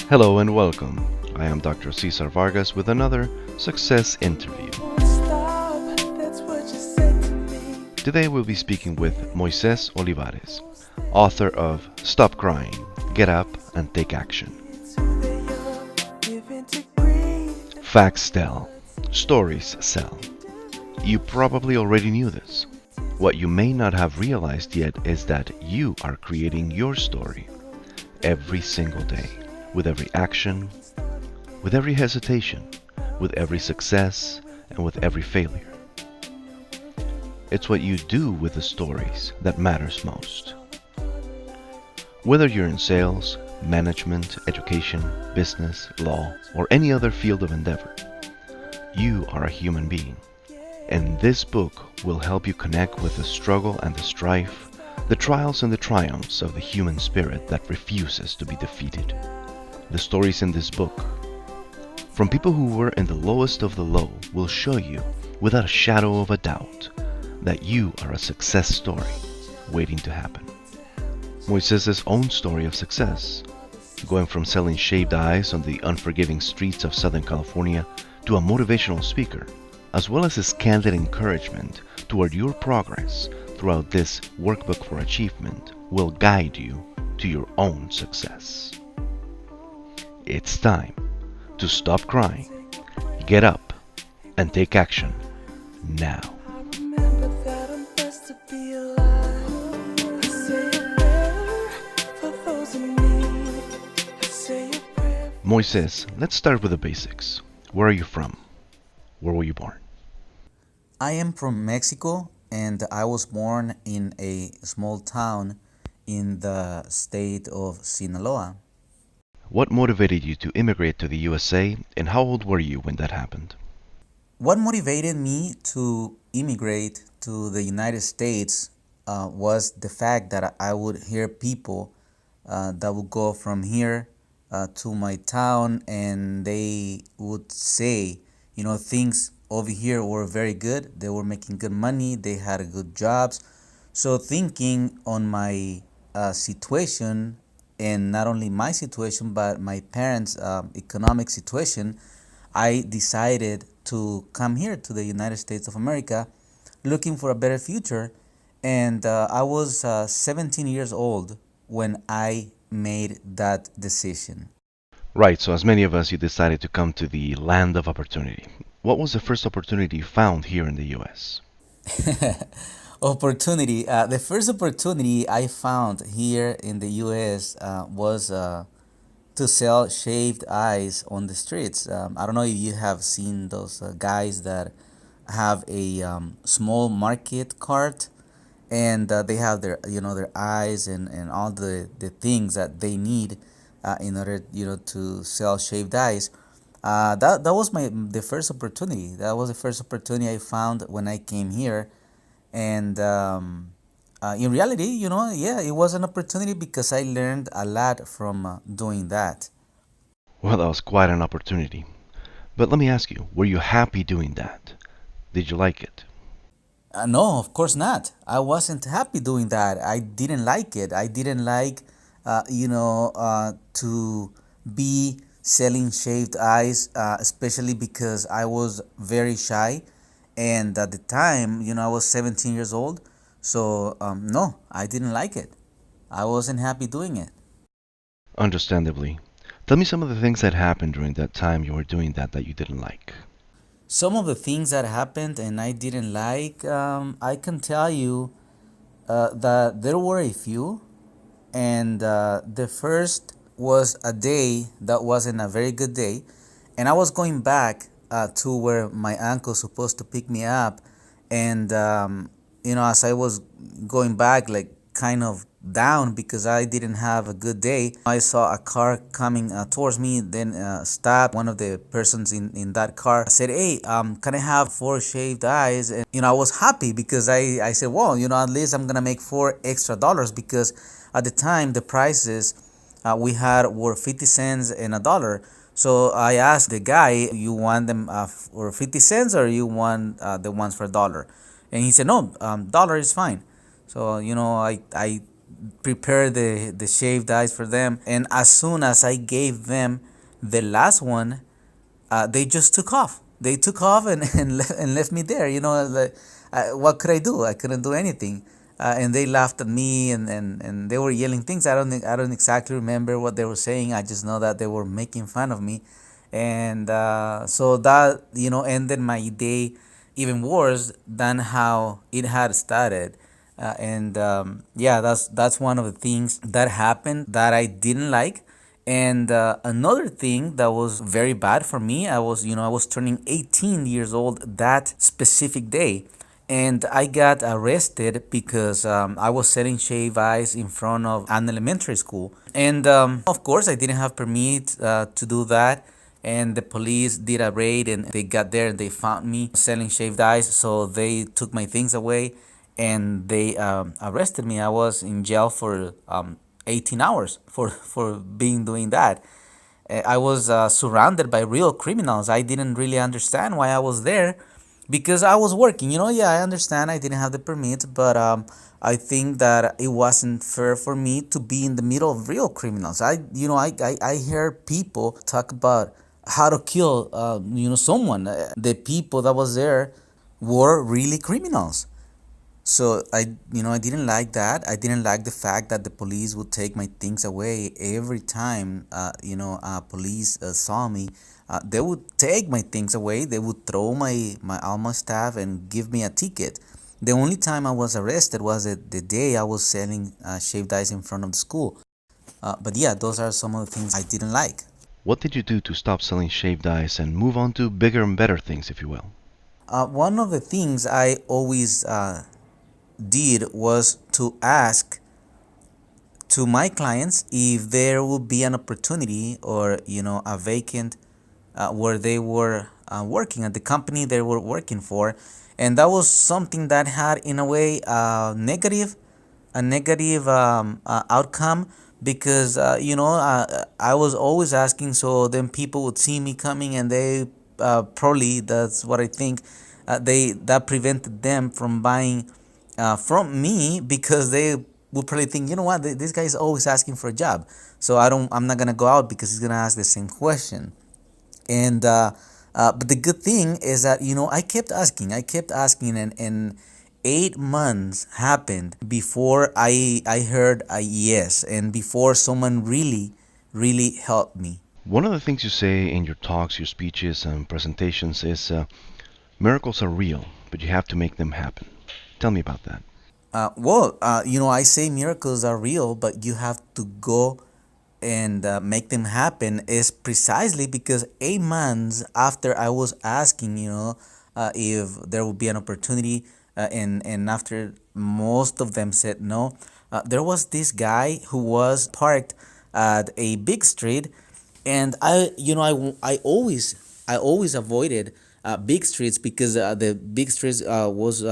Hello and welcome. I am Dr. Cesar Vargas with another success interview. Today we'll be speaking with Moises Olivares, author of Stop Crying, Get Up and Take Action. Facts tell, stories sell. You probably already knew this. What you may not have realized yet is that you are creating your story every single day. With every action, with every hesitation, with every success, and with every failure. It's what you do with the stories that matters most. Whether you're in sales, management, education, business, law, or any other field of endeavor, you are a human being. And this book will help you connect with the struggle and the strife, the trials and the triumphs of the human spirit that refuses to be defeated. The stories in this book, from people who were in the lowest of the low, will show you, without a shadow of a doubt, that you are a success story waiting to happen. Moises' own story of success, going from selling shaved ice on the unforgiving streets of Southern California to a motivational speaker, as well as his candid encouragement toward your progress throughout this workbook for achievement, will guide you to your own success. It's time to stop crying, get up, and take action now. Moises, let's start with the basics. Where are you from? Where were you born? I am from Mexico and I was born in a small town in the state of Sinaloa. What motivated you to immigrate to the USA, and how old were you when that happened? What motivated me to immigrate to the United States was the fact that I would hear people that would go from here to my town and they would say, things over here were very good. They were making good money, they had good jobs. So, thinking on my situation, and not only my situation but my parents' economic situation, I decided to come here to the United States of America looking for a better future. And I was 17 years old when I made that decision. Right, so as many of us, you decided to come to the land of opportunity. What was the first opportunity you found here in the US? Opportunity. The first opportunity I found here in the US was to sell shaved ice on the streets. I don't know if you have seen those guys that have a small market cart and they have their eyes and all the things that they need in order to sell shaved ice. That was the first opportunity. That was the first opportunity I found when I came here, and in reality, yeah, it was an opportunity because I learned a lot from doing that. Well, that was quite an opportunity. But let me ask you, were you happy doing that? Did you like it? No, of course not. I wasn't happy doing that. I didn't like it. I didn't like, to be selling shaved ice, especially because I was very shy. And at the time, I was 17 years old. So, no, I didn't like it. I wasn't happy doing it. Understandably. Tell me some of the things that happened during that time you were doing that you didn't like. Some of the things that happened and I didn't like, I can tell you that there were a few. And the first was a day that wasn't a very good day. And I was going back to where my uncle supposed to pick me up. And, as I was going back, like kind of down because I didn't have a good day, I saw a car coming towards me, then stopped. One of the persons in that car said, "Hey, can I have four shaved eyes?" And, I was happy because I said, well, at least I'm going to make $4 extra because at the time the prices we had were 50 cents and a dollar. So I asked the guy, "You want them for 50 cents or you want the ones for a dollar?" And he said, "No, dollar is fine." So I prepare the shaved ice for them. And as soon as I gave them the last one, they just took off. They took off and left me there. Like, what could I do? I couldn't do anything. And they laughed at me and they were yelling things. I don't exactly remember what they were saying. I just know that they were making fun of me, and so that ended my day even worse than how it had started. And yeah, that's one of the things that happened that I didn't like. And another thing that was very bad for me, I was turning 18 years old that specific day, and I got arrested because I was selling shave ice in front of an elementary school. And of course, I didn't have permit to do that. And the police did a raid, and they got there and they found me selling shaved ice. So they took my things away, and they arrested me. I was in jail for 18 hours for being doing that. I was surrounded by real criminals. I didn't really understand why I was there because I was working. Yeah, I understand I didn't have the permit, but I think that it wasn't fair for me to be in the middle of real criminals. I hear people talk about how to kill someone. The people that was there were really criminals. So I didn't like that. I didn't like the fact that the police would take my things away every time. Police saw me. They would take my things away. They would throw my Alma staff and give me a ticket. The only time I was arrested was the day I was selling shaved ice in front of the school. But yeah, those are some of the things I didn't like. What did you do to stop selling shaved ice and move on to bigger and better things, if you will? One of the things I always did was to ask to my clients if there would be an opportunity or a vacant where they were working at the company they were working for. And that was something that had in a way a negative outcome, because I was always asking, so then people would see me coming, and they probably, that's what I think, they that prevented them from buying from me, because they would probably think, what, this guy is always asking for a job, so I'm not gonna go out because he's gonna ask the same question. And but the good thing is that I kept asking, and 8 months happened before I heard a yes, and before someone really helped me. One of the things you say in your talks, your speeches, and presentations is miracles are real, but you have to make them happen. Tell me about that. I say miracles are real, but you have to go and make them happen, is precisely because 8 months after I was asking, if there would be an opportunity, and after most of them said no, there was this guy who was parked at a big street, and I always avoided big streets, because the big streets was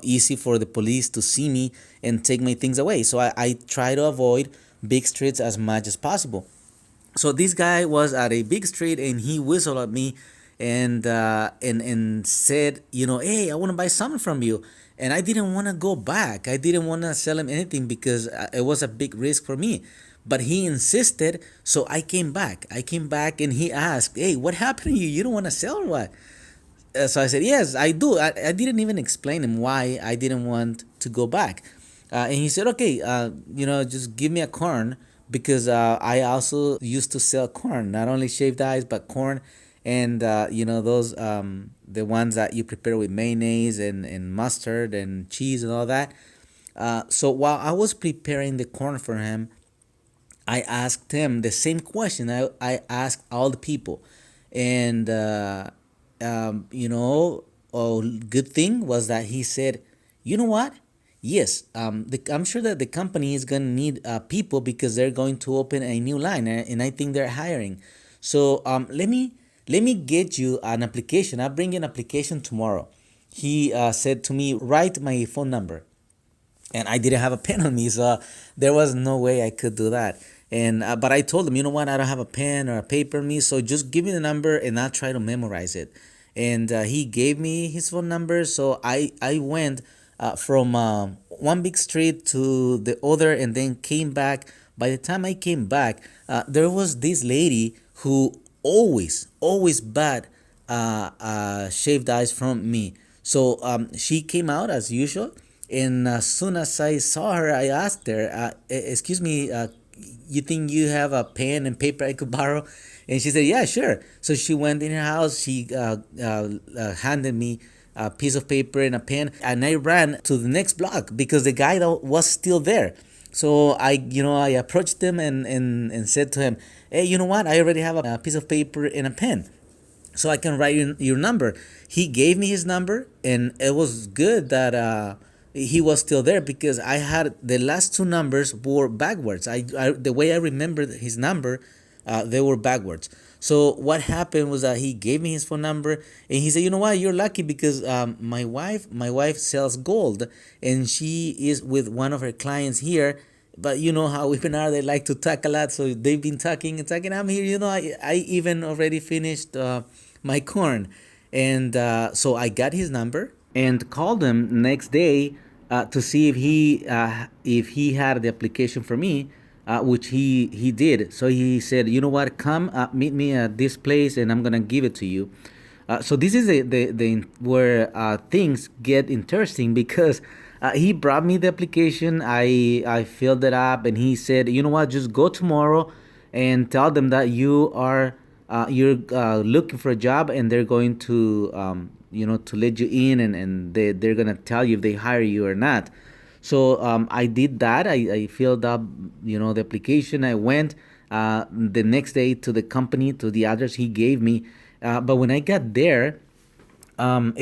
easy for the police to see me and take my things away. So I try to avoid big streets as much as possible. So this guy was at a big street, and he whistled at me, and said, hey, I want to buy something from you. And I didn't want to go back. I didn't want to sell him anything because it was a big risk for me. But he insisted, so I came back. And he asked, hey, what happened to you? You don't want to sell or what? So I said, yes, I do. I didn't even explain him why I didn't want to go back. And he said, okay, just give me a corn, because I also used to sell corn, not only shaved ice, but corn. And, those, the ones that you prepare with mayonnaise and mustard and cheese and all that. So while I was preparing the corn for him, I asked him the same question I asked all the people. And, good thing was that he said, you know what? Yes, I'm sure that the company is going to need people, because they're going to open a new line, and I think they're hiring. So let me get you an application. I'll bring you an application tomorrow. He said to me, write my phone number, and I didn't have a pen on me, so there was no way I could do that. And but I told him, you know what, I don't have a pen or a paper on me, so just give me the number and I'll try to memorize it. And he gave me his phone number, so I went from one big street to the other, and then came back. By the time I came back, there was this lady who always bought shaved ice from me. So she came out as usual, and as soon as I saw her, I asked her, "Excuse me, you think you have a pen and paper I could borrow?" And she said, "Yeah, sure." So she went in her house. She handed me a piece of paper and a pen, and I ran to the next block because the guy was still there. So I approached him and said to him, "Hey, you know what? I already have a piece of paper and a pen, so I can write your number." He gave me his number, and it was good that he was still there because I had the last two numbers were backwards. The way I remembered his number, they were backwards. So what happened was that he gave me his phone number, and he said, "You know what? You're lucky because my wife sells gold, and she is with one of her clients here." But you know how women are; they like to talk a lot. So they've been talking and talking. I'm here. I even already finished my corn, and so I got his number and called him next day to see if he had the application for me, which he did. So he said, "You know what? Come meet me at this place, and I'm gonna give it to you." So this is the where things get interesting because he brought me the application. I filled it up, and he said, "You know what? Just go tomorrow and tell them that you're looking for a job, and they're going to to let you in, and they're gonna tell you if they hire you or not." So I did that. I filled up the application. I went the next day to the company, to the address he gave me. But when I got there,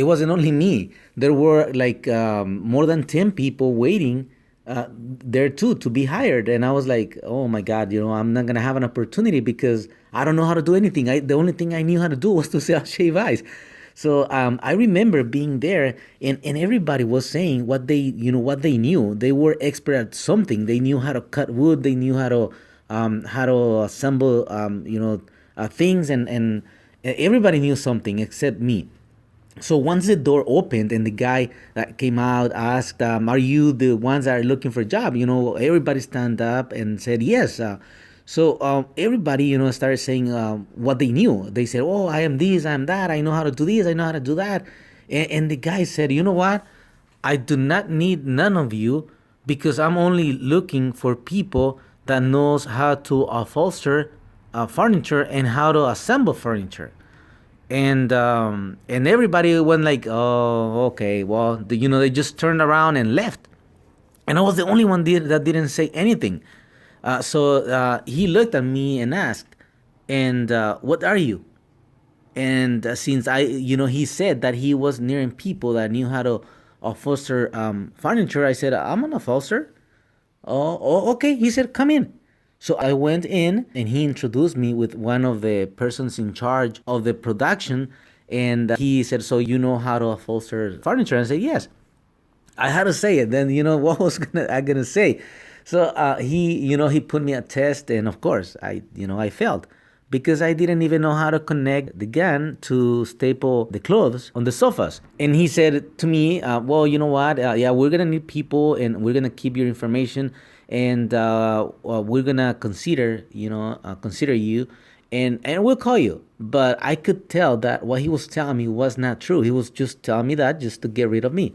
it wasn't only me. There were like more than 10 people waiting there too to be hired. And I was like, oh my God, I'm not going to have an opportunity because I don't know how to do anything. The only thing I knew how to do was to sell shave ice. So I remember being there, and everybody was saying what they knew. They were expert at something. They knew how to cut wood. They knew how to assemble things, and everybody knew something except me. So once the door opened and the guy that came out asked, "Are you the ones that are looking for a job?" Everybody stand up and said yes. So everybody, started saying what they knew. They said, "Oh, I am this, I am that. I know how to do this. I know how to do that." And the guy said, "You know what? I do not need none of you because I'm only looking for people that knows how to upholster furniture and how to assemble furniture." And everybody went like, "Oh, okay." Well, they just turned around and left, and I was the only one that didn't say anything. So he looked at me and asked, "And what are you?" And since he said that he was nearing people that knew how to upholster furniture, I said, "I'm an upholster." Oh, okay. He said, "Come in." So I went in, and he introduced me with one of the persons in charge of the production. And he said, "So you know how to upholster furniture?" And I said, "Yes." I had to say it. Then what was I gonna say? So he put me a test, and of course I failed because I didn't even know how to connect the gun to staple the clothes on the sofas. And he said to me, "Well, you know what? Yeah, we're gonna need people, and we're gonna keep your information, and we're gonna consider you, and we'll call you." But I could tell that what he was telling me was not true. He was just telling me that just to get rid of me.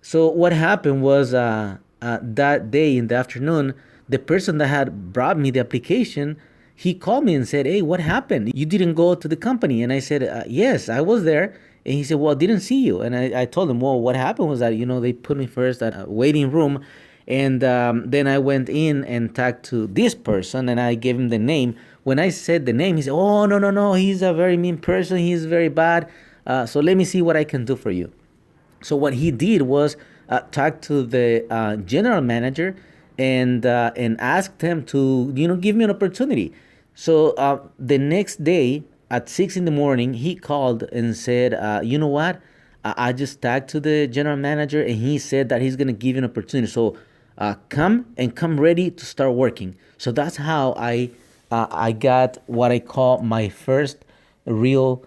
So what happened was that day in the afternoon, the person that had brought me the application, he called me and said, "Hey, what happened? You didn't go to the company?" And I said, "Yes, I was there." And he said, "Well, I didn't see you." And I told him, "Well, what happened was that they put me first at a waiting room, and then I went in and talked to this person, and I gave him the name. When I said the name, he said, 'Oh, no, no, no, he's a very mean person. He's very bad. So let me see what I can do for you.'" So what he did was talk to the general manager and asked him to give me an opportunity. So the next day at 6 in the morning, he called and said, "You know what? I just talked to the general manager, and he said that he's gonna give you an opportunity. So come ready to start working." So that's how I got what I call my first real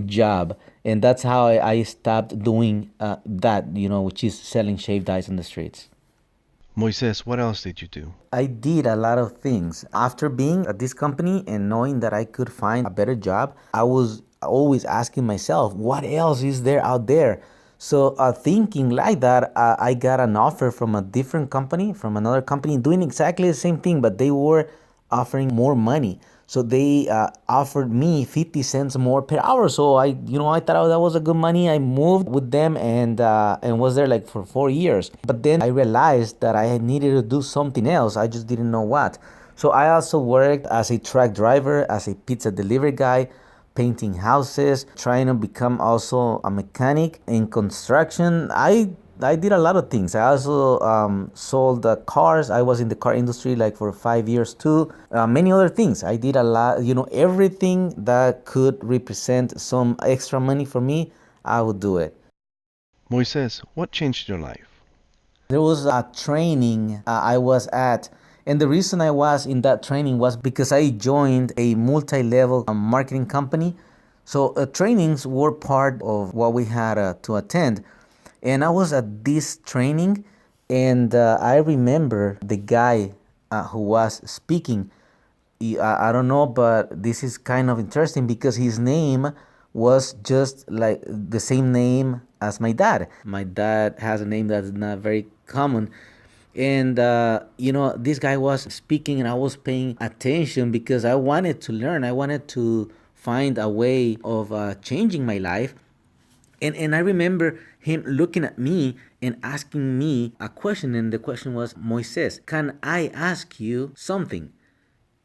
job. And that's how I stopped doing that, which is selling shaved ice on the streets. Moises, what else did you do? I did a lot of things. After being at this company and knowing that I could find a better job, I was always asking myself, what else is there out there? So, thinking like that, I got an offer from a different company, from another company, doing exactly the same thing, but they were offering more money. So they offered me 50 cents more per hour. So I thought that was a good money. I moved with them and was there like for 4 years. But then I realized that I needed to do something else. I just didn't know what. So I also worked as a truck driver, as a pizza delivery guy, painting houses, trying to become also a mechanic in construction. I did a lot of things. I also sold cars. I was in the car industry like for 5 years too. Many other things. I did a lot. Everything that could represent some extra money for me, I would do it. Moises, what changed your life? There was a training I was at, and the reason I was in that training was because I joined a multi level marketing company. So, trainings were part of what we had to attend. And I was at this training, and I remember the guy who was speaking. I don't know, but this is kind of interesting because his name was just like the same name as my dad. My dad has a name that's not very common. And, this guy was speaking, and I was paying attention because I wanted to learn. I wanted to find a way of changing my life. And I remember him looking at me and asking me a question. And the question was, Moises, can I ask you something?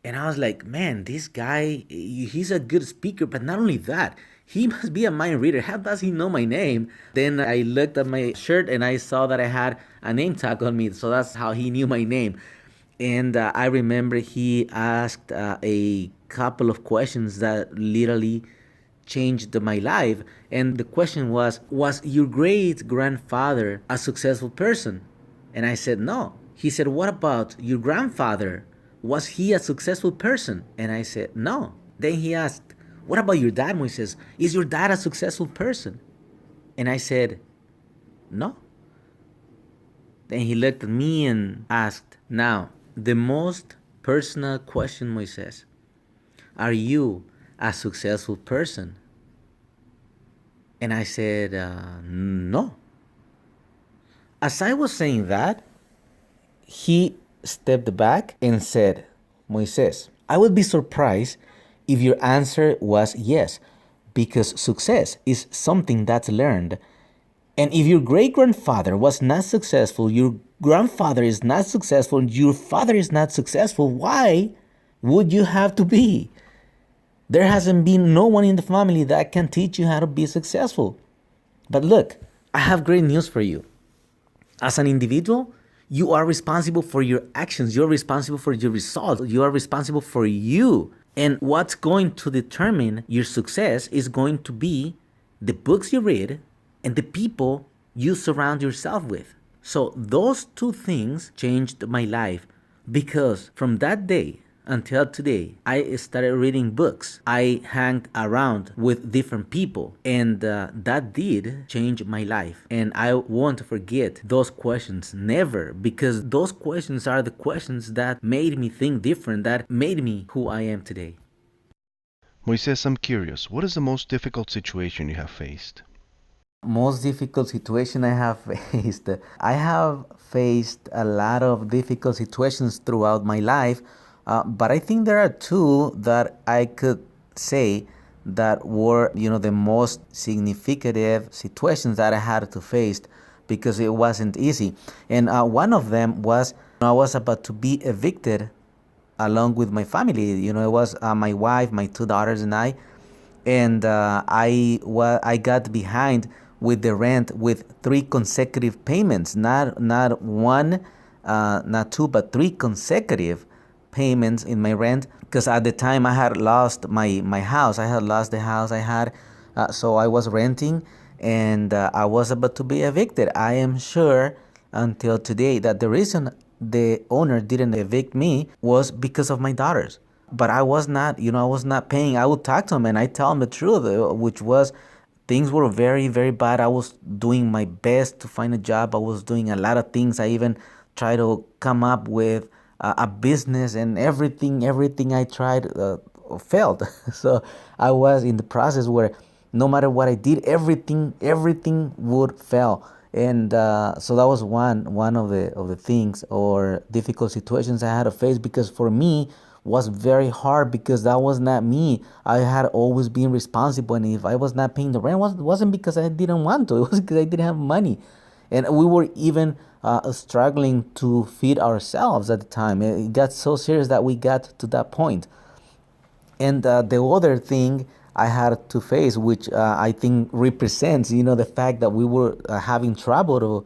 And I was like, man, this guy, he's a good speaker, but not only that, he must be a mind reader. How does he know my name? Then I looked at my shirt and I saw that I had a name tag on me. So that's how he knew my name. And I remember he asked a couple of questions that literally changed my life. And the question was your great grandfather a successful person? And I said, no. He said, what about your grandfather? Was he a successful person? And I said, no. Then he asked, what about your dad, Moises? Is your dad a successful person? And I said, no. Then he looked at me and asked, now, the most personal question, Moises, are you a successful person? And I said, no. As I was saying that, he stepped back and said, Moises, I would be surprised if your answer was yes, because success is something that's learned. And if your great grandfather was not successful, your grandfather is not successful, and your father is not successful, why would you have to be? There hasn't been no one in the family that can teach you how to be successful. But look, I have great news for you. As an individual, you are responsible for your actions. You're responsible for your results. You are responsible for you. And what's going to determine your success is going to be the books you read and the people you surround yourself with. So those two things changed my life because from that day until today, I started reading books. I hang around with different people, and that did change my life. And I won't forget those questions, never, because those questions are the questions that made me think different, that made me who I am today. Moises, I'm curious, what is the most difficult situation you have faced? Most difficult situation I have faced. I have faced a lot of difficult situations throughout my life, but I think there are two that I could say that were, the most significant situations that I had to face because it wasn't easy. And one of them was I was about to be evicted along with my family. It was my wife, my two daughters, and I. And I got behind with the rent with three consecutive payments, not one, not two, but three consecutive payments in my rent. Because at the time I had lost my house, I had lost the house I had, so I was renting, and I was about to be evicted. I am sure until today that the reason the owner didn't evict me was because of my daughters. But I was not paying. I would talk to him and I tell him the truth, which was things were very, very bad. I was doing my best to find a job. I was doing a lot of things. I even tried to come up with a business, and everything I tried failed. So I was in the process where no matter what I did, everything would fail. And so that was one of the things or difficult situations I had to face, because for me was very hard, because that was not me. I had always been responsible, and if I was not paying the rent, wasn't because I didn't want to. It was because I didn't have money, and we were even struggling to feed ourselves at the time. It got so serious that we got to that point. And the other thing I had to face, which I think represents, the fact that we were having trouble to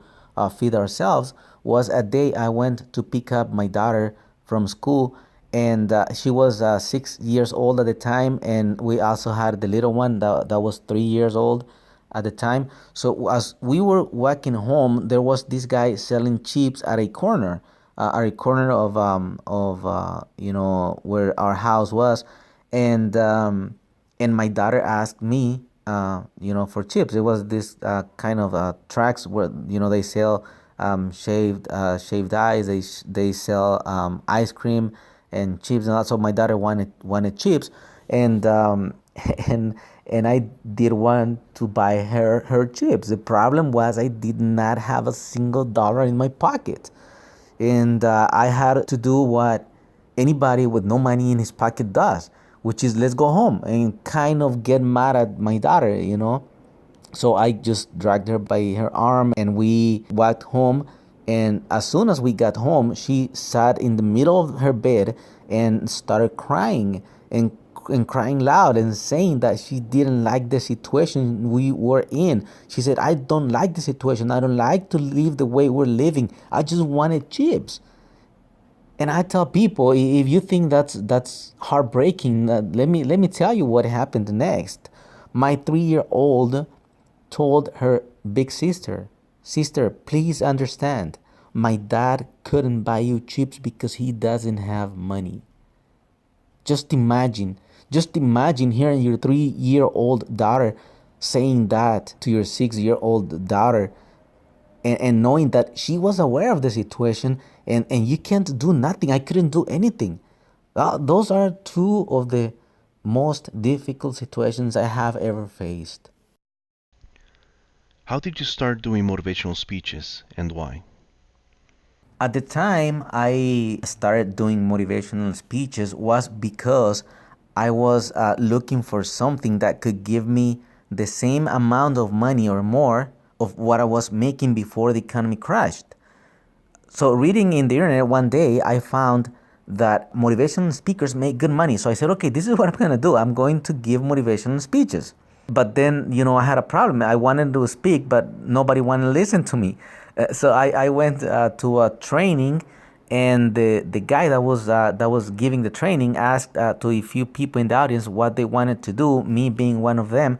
feed ourselves, was a day I went to pick up my daughter from school, and she was 6 years old at the time, and we also had the little one that was 3 years old at the time. So as we were walking home, there was this guy selling chips at a corner of where our house was, and my daughter asked me, for chips. It was this kind of tracks where they sell shaved ice. They sell ice cream and chips and all. So my daughter wanted chips, and and and I did want to buy her chips. The problem was I did not have a single dollar in my pocket, and I had to do what anybody with no money in his pocket does, which is let's go home and kind of get mad at my daughter. So I just dragged her by her arm and we walked home. And as soon as we got home, she sat in the middle of her bed and started crying and crying loud and saying that she didn't like the situation we were in. She said, I don't like the situation. I don't like to live the way we're living. I just wanted chips. And I tell people, if you think that's heartbreaking, let me tell you what happened next. My 3-year-old told her big sister, "Sister, please understand. My dad couldn't buy you chips because he doesn't have money." Just imagine, just imagine hearing your 3-year-old daughter saying that to your 6-year-old daughter, and knowing that she was aware of the situation, and you can't do nothing. I couldn't do anything. Those are two of the most difficult situations I have ever faced. How did you start doing motivational speeches and why? At the time I started doing motivational speeches was because I was looking for something that could give me the same amount of money or more of what I was making before the economy crashed. So reading in the internet one day, I found that motivational speakers make good money. So I said, okay, this is what I'm going to do. I'm going to give motivational speeches. But then, I had a problem. I wanted to speak, but nobody wanted to listen to me. So I went to a training, and the guy that was giving the training asked to a few people in the audience what they wanted to do, me being one of them.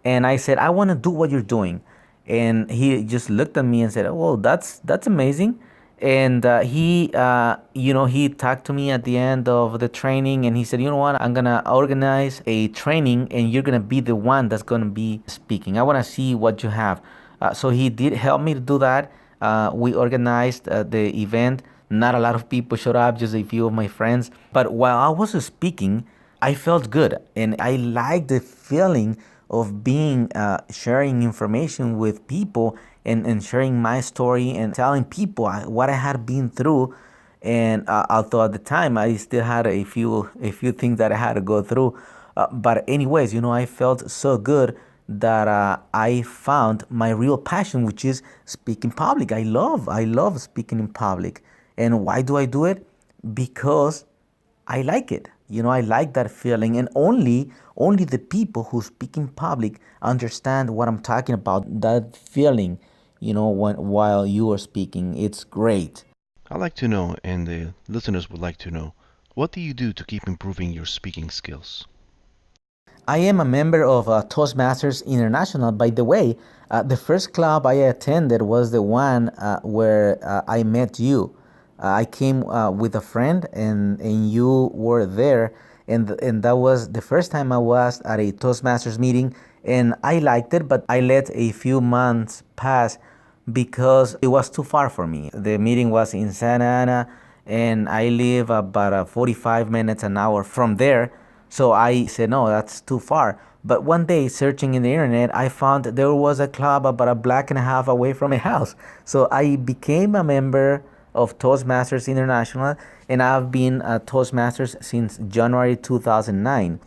And I said, I want to do what you're doing. And he just looked at me and said, "Oh, that's amazing." And he talked to me at the end of the training, and he said, "You know what? I'm gonna organize a training, and you're gonna be the one that's gonna be speaking. I want to see what you have." So he did help me to do that. We organized the event. Not a lot of people showed up, just a few of my friends. But while I was speaking, I felt good, and I liked the feeling of being sharing information with people, and sharing my story and telling people what I had been through. And although at the time I still had a few things that I had to go through, but anyways, I felt so good that I found my real passion, which is speaking public. I love speaking in public. And why do I do it? Because I like it. I like that feeling, and only the people who speak in public understand what I'm talking about. That feeling, while you are speaking, it's great. I'd like to know, and the listeners would like to know, what do you do to keep improving your speaking skills? I am a member of Toastmasters International. By the way, the first club I attended was the one where I met you. I came with a friend, and you were there, and that was the first time I was at a Toastmasters meeting. And I liked it, but I let a few months pass because it was too far for me. The meeting was in Santa Ana, and I live about 45 minutes an hour from there. So I said, no, that's too far. But one day, searching in the internet, I found there was a club about a block and a half away from my house. So I became a member of Toastmasters International, and I've been a Toastmasters since January 2009.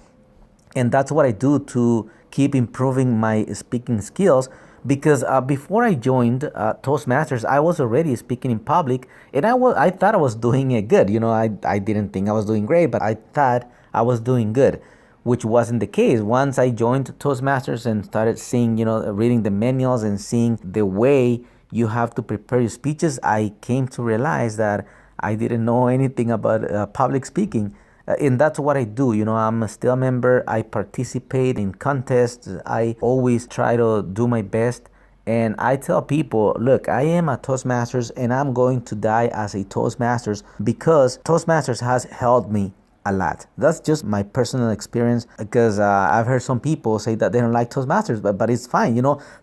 And that's what I do to keep improving my speaking skills, because before I joined Toastmasters, I was already speaking in public, and I thought I was doing it good. I didn't think I was doing great, but I thought I was doing good, which wasn't the case. Once I joined Toastmasters and started seeing, reading the manuals and seeing the way you have to prepare your speeches, I came to realize that I didn't know anything about public speaking. And that's what I do. I'm still a member. I participate in contests. I always try to do my best. And I tell people, look, I am a Toastmasters and I'm going to die as a Toastmasters, because Toastmasters has helped me a lot. That's just my personal experience, because I've heard some people say that they don't like Toastmasters, but it's fine.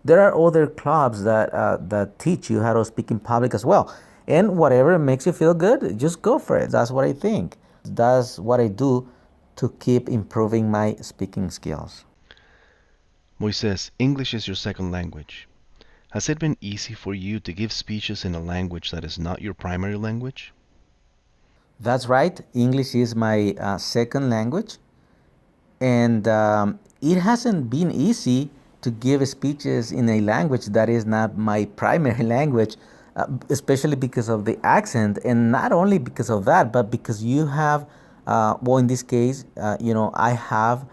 There are other clubs that teach you how to speak in public as well. And whatever makes you feel good, just go for it. That's what I think. That's what I do to keep improving my speaking skills. Moises, English is your second language. Has it been easy for you to give speeches in a language that is not your primary language? That's right. English is my second language. And it hasn't been easy to give speeches in a language that is not my primary language, especially because of the accent. And not only because of that, but because you have, well, in this case, I have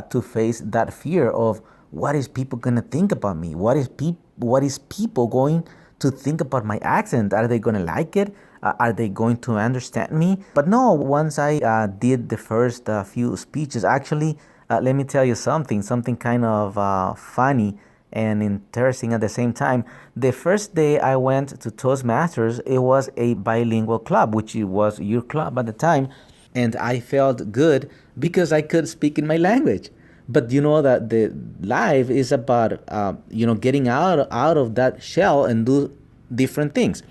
to face that fear of what is people going to think about me? What is people going to think about my accent? Are they going to like it? Are they going to understand me? But no, once I did the first few speeches, actually, let me tell you something kind of funny and interesting at the same time. The first day I went to Toastmasters, it was a bilingual club, which it was your club at the time. And I felt good because I could speak in my language. But you know that the life is about getting out of that shell and do different things.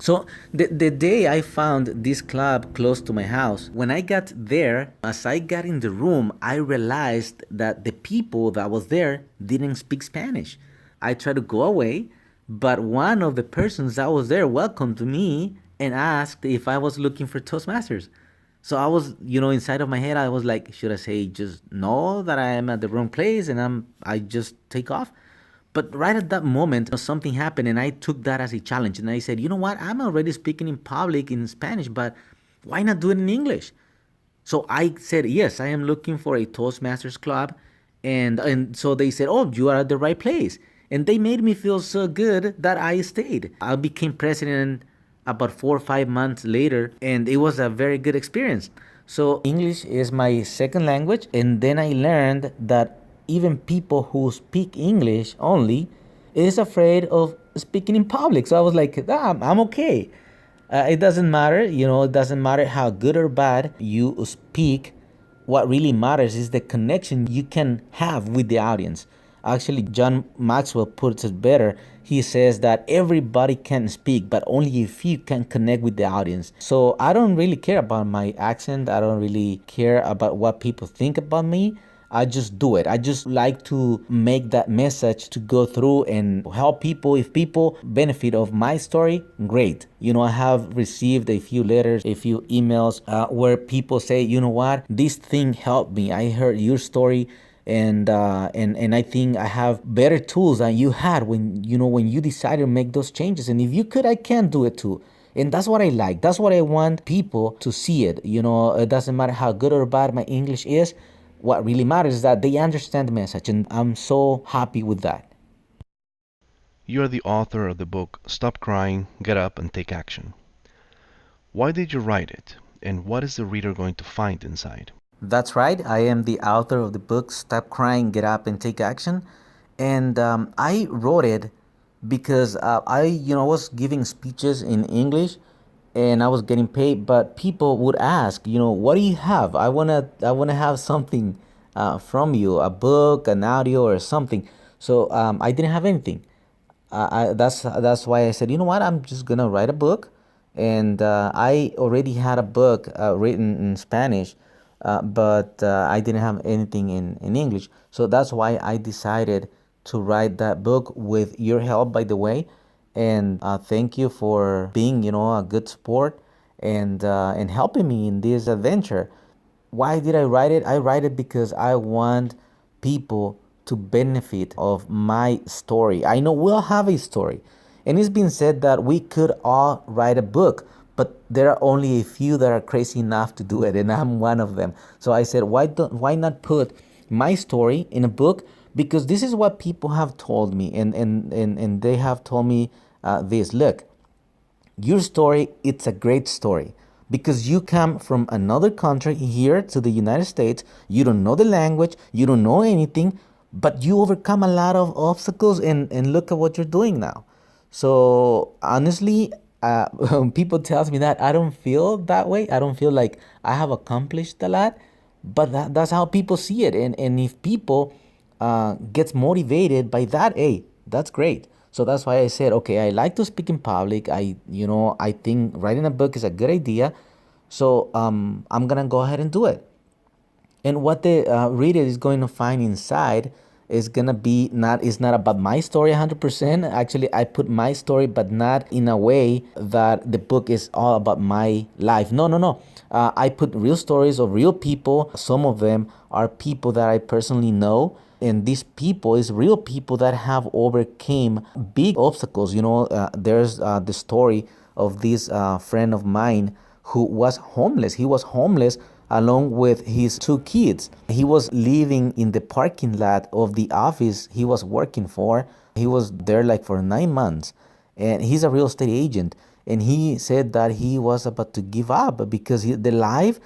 So the day I found this club close to my house, when I got there, as I got in the room, I realized that the people that was there didn't speak Spanish. I tried to go away, but one of the persons that was there welcomed me and asked if I was looking for Toastmasters. So I was, inside of my head, I was like, should I say just no, that I am at the wrong place and I just take off? But right at that moment, something happened, and I took that as a challenge. And I said, you know what? I'm already speaking in public in Spanish, but why not do it in English? So I said, yes, I am looking for a Toastmasters club. And so they said, oh, you are at the right place. And they made me feel so good that I stayed. I became president about 4 or 5 months later, and it was a very good experience. So English is my second language, and then I learned that even people who speak English only is afraid of speaking in public. So I was like, I'm okay. It doesn't matter, it doesn't matter how good or bad you speak. What really matters is the connection you can have with the audience. Actually, John Maxwell puts it better. He says that everybody can speak, but only if you can connect with the audience. So I don't really care about my accent. I don't really care about what people think about me. I just do it. I just like to make that message to go through and help people. If people benefit of my story, great. I have received a few letters, a few emails where people say, you know what, this thing helped me. I heard your story, and I think I have better tools than you had when you decided to make those changes. And if you could, I can do it too. And that's what I like. That's what I want people to see it. It doesn't matter how good or bad my English is. What really matters is that they understand the message, and I'm so happy with that. You are the author of the book Stop Crying, Get Up, and Take Action. Why did you write it, and what is the reader going to find inside? That's right. I am the author of the book Stop Crying, Get Up, and Take Action. And I wrote it because I was giving speeches in English and I was getting paid, but people would ask, what do you have? I wanna have something from you, a book, an audio, or something. So I didn't have anything. That's why I said, you know what, I'm just gonna write a book, and I already had a book written in Spanish, but I didn't have anything in English. So that's why I decided to write that book with your help, by the way. And thank you for being, a good sport, and helping me in this adventure. Why did I write it? I write it because I want people to benefit of my story. I know we all have a story, and it's been said that we could all write a book, but there are only a few that are crazy enough to do it, and I'm one of them. So I said, why not put my story in a book? Because this is what people have told me, and they have told me this. Look, your story, it's a great story because you come from another country here to the United States. You don't know the language, you don't know anything, but you overcome a lot of obstacles, and look at what you're doing now. So honestly, when people tells me that, I don't feel that way. I don't feel like I have accomplished a lot, but that's how people see it. And if people gets motivated by that, hey, that's great. So that's why I said, okay, I like to speak in public. I think writing a book is a good idea. So I'm gonna go ahead and do it. And what the reader is going to find inside is gonna be not is not about my story 100%. Actually, I put my story, but not in a way that the book is all about my life. No, no, no. I put real stories of real people. Some of them are people that I personally know, and these people is real people that have overcame big obstacles. There's the story of this friend of mine who was homeless. He was homeless along with his two kids. He was living in the parking lot of the office he was working for. He was there like for 9 months, and he's a real estate agent. And he said that he was about to give up because the life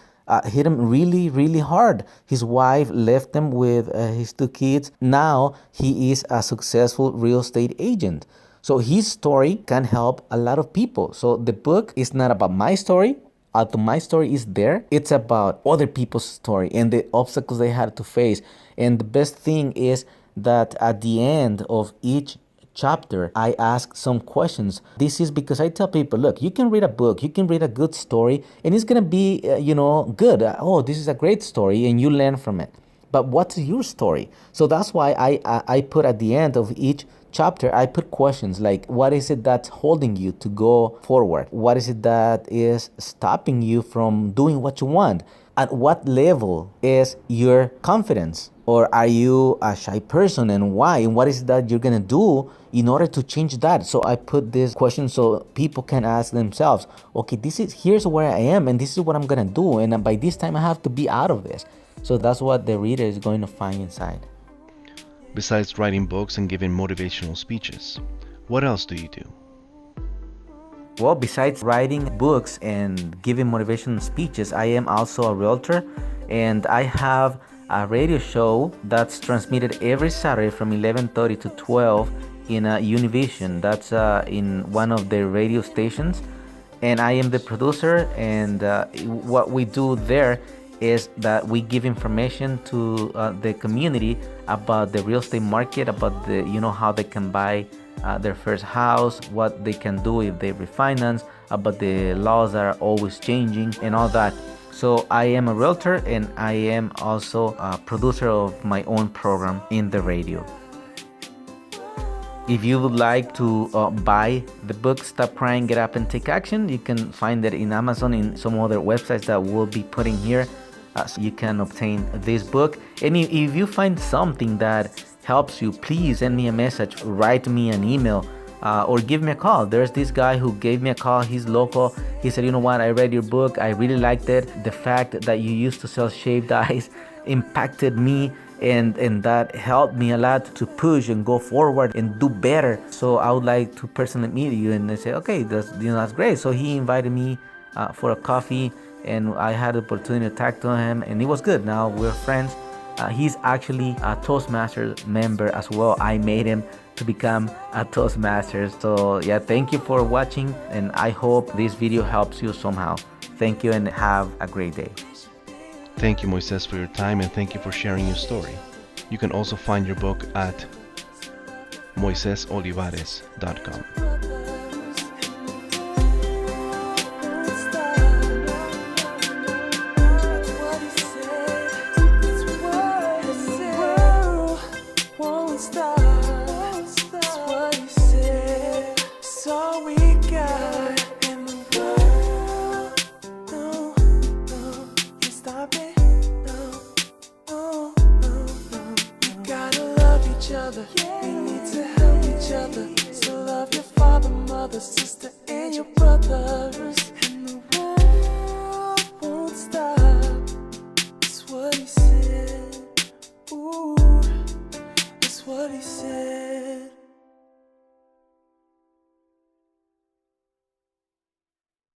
hit him really, really hard. His wife left him with his two kids. Now he is a successful real estate agent. So his story can help a lot of people. So the book is not about my story. Although my story is there, it's about other people's story and the obstacles they had to face. And the best thing is that at the end of each chapter, I ask some questions. This is because I tell people, look, you can read a book, you can read a good story, and it's gonna be, good. Oh, this is a great story, and you learn from it. But what's your story? So that's why I put at the end of each chapter, I put questions like, what is it that's holding you to go forward? What is it that is stopping you from doing what you want? At what level is your confidence? Or are you a shy person, and why? And what is it that you're gonna do in order to change that? So I put this question so people can ask themselves, okay, here's where I am, and this is what I'm gonna do, and by this time I have to be out of this. So that's what the reader is going to find inside. Besides writing books and giving motivational speeches, what else do you do? Well, besides writing books and giving motivational speeches, I am also a realtor, and I have a radio show that's transmitted every Saturday from 11:30 to 12 in Univision. That's in one of the radio stations, and I am the producer. And what we do there is that we give information to the community about the real estate market, about how they can buy their first house, what they can do if they refinance, about the laws that are always changing and all that. So I am a realtor, and I am also a producer of my own program in the radio. If you would like to buy the book Stop Crying, Get Up and Take Action, you can find it in Amazon, in some other websites that we'll be putting here. So you can obtain this book. And if you find something that helps you, please send me a message, write me an email, or give me a call. There's this guy who gave me a call. He's local. He said, you know what, I read your book, I really liked it. The fact that you used to sell shaved ice impacted me, and that helped me a lot to push and go forward and do better. So I would like to personally meet you. And they say, okay, that's great. So he invited me for a coffee, and I had the opportunity to talk to him, and it was good. Now we're friends. He's actually a Toastmasters member as well. I made him to become a Toastmaster. So yeah, thank you for watching, and I hope this video helps you somehow. Thank you, and have a great day. Thank you, Moises, for your time, and thank you for sharing your story. You can also find your book at moisesolivares.com. We need to help each other. So love your father, mother, sister, and your brothers.